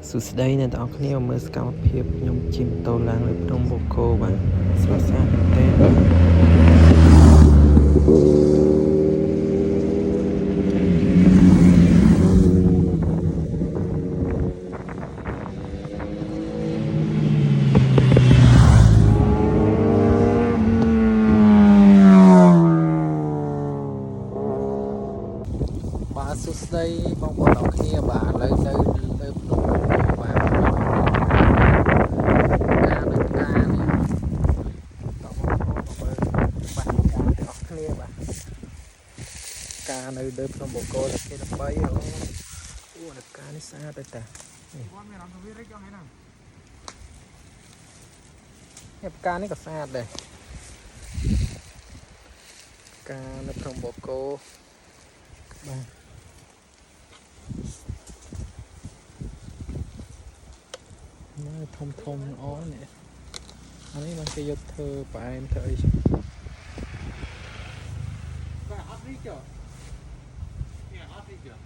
សួស្តីអ្នកទាំងអស់គ្នាមើលសកម្មភាពខ្ញុំជិះម៉ូតូឡើងលើភ្នំបូកគោបាទស្រស់ស្អាតមែនទែនបាទសួស្តីបងប្អូនទាំងគ្នាបាទឥឡូវនៅលើភ្នំបូកគោបាទការនៅការនេះតោះបងប្អូនមកមើលបាទការទាំងអស់គ្នាបាទការនៅលើភ្នំបូកគោតែគេដើម្បីអូនៅការនេះស្អាតតែតានេះផ្កានេះក៏ស្អាតដែរការនៅភ្នំបូកគោបាទនេះធំល្អនេះអានេះมันគេយកធ្វើផ្អែមធ្វើអីបាទអត់នេះចុះនេះអត់នេះចុះ